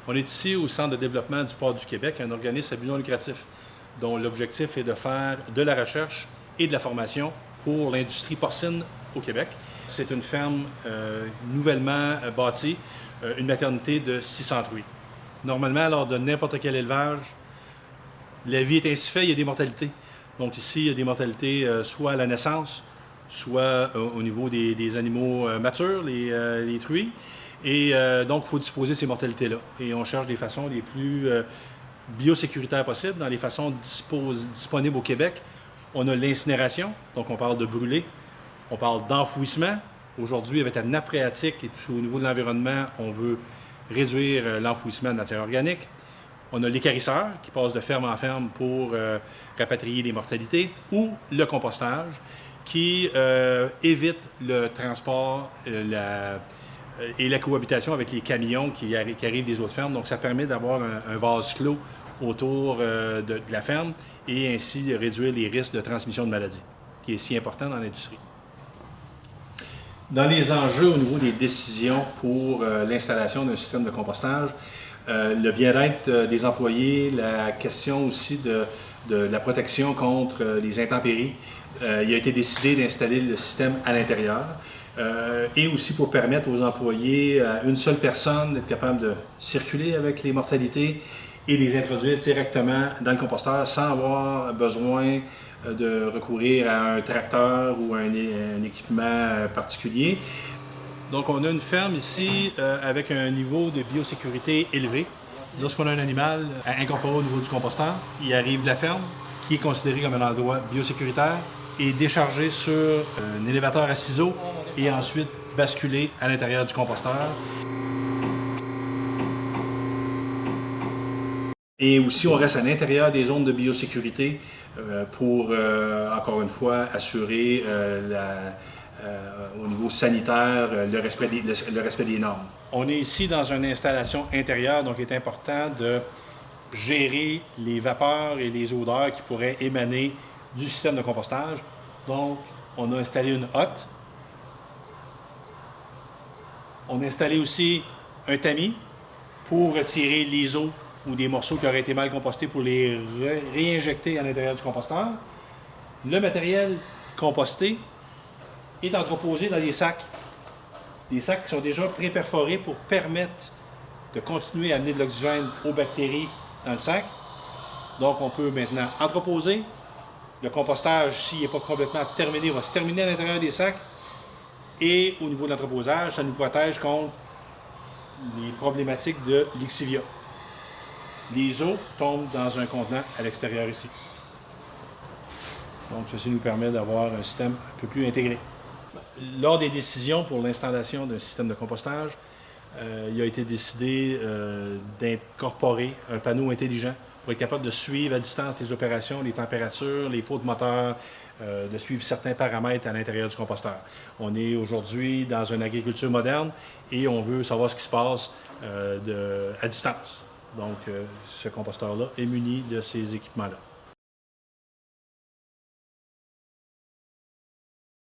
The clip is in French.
On est ici au Centre de développement du port du Québec, un organisme à but non lucratif, dont l'objectif est de faire de la recherche et de la formation pour l'industrie porcine au Québec. C'est une ferme nouvellement bâtie, une maternité de 600 truies. Normalement, lors de n'importe quel élevage, la vie est ainsi faite, il y a des mortalités. Donc ici, il y a des mortalités soit à la naissance, soit au niveau des animaux matures, les truies. Et donc, il faut disposer de ces mortalités-là. Et on cherche des façons les plus biosécuritaires possibles, dans les façons disponibles au Québec. On a l'incinération, donc on parle de brûler. On parle d'enfouissement. Aujourd'hui, avec la nappe phréatique et tout au niveau de l'environnement, on veut réduire l'enfouissement de matière organique. On a l'équarrisseur qui passe de ferme en ferme pour rapatrier les mortalités, ou le compostage qui évite le transport et la cohabitation avec les camions qui arrivent des autres fermes. Donc, ça permet d'avoir un vase clos autour de la ferme et ainsi réduire les risques de transmission de maladies, qui est si important dans l'industrie. Dans les enjeux au niveau des décisions pour l'installation d'un système de compostage, le bien-être des employés, la question aussi de la protection contre les intempéries, il a été décidé d'installer le système à l'intérieur et aussi pour permettre aux employés, à une seule personne, d'être capable de circuler avec les mortalités et les introduire directement dans le composteur sans avoir besoin de recourir à un tracteur ou à un équipement particulier. Donc, on a une ferme ici avec un niveau de biosécurité élevé. Lorsqu'on a un animal à incorporer au niveau du composteur, il arrive de la ferme, qui est considéré comme un endroit biosécuritaire, et déchargé sur un élévateur à ciseaux et ensuite basculé à l'intérieur du composteur. Et aussi, on reste à l'intérieur des zones de biosécurité pour, encore une fois, assurer au niveau sanitaire le respect des normes. On est ici dans une installation intérieure, donc il est important de gérer les vapeurs et les odeurs qui pourraient émaner du système de compostage. Donc, on a installé une hotte. On a installé aussi un tamis pour retirer les eaux ou des morceaux qui auraient été mal compostés pour les réinjecter à l'intérieur du composteur. Le matériel composté est entreposé dans des sacs qui sont déjà pré-perforés pour permettre de continuer à amener de l'oxygène aux bactéries dans le sac. Donc, on peut maintenant entreposer. Le compostage, s'il n'est pas complètement terminé, va se terminer à l'intérieur des sacs. Et au niveau de l'entreposage, ça nous protège contre les problématiques de lixivia. Les eaux tombent dans un contenant à l'extérieur ici. Donc, ceci nous permet d'avoir un système un peu plus intégré. Lors des décisions pour l'installation d'un système de compostage, il a été décidé d'incorporer un panneau intelligent pour être capable de suivre à distance les opérations, les températures, les feux de moteur, de suivre certains paramètres à l'intérieur du composteur. On est aujourd'hui dans une agriculture moderne et on veut savoir ce qui se passe à distance. Donc, ce composteur-là est muni de ces équipements-là.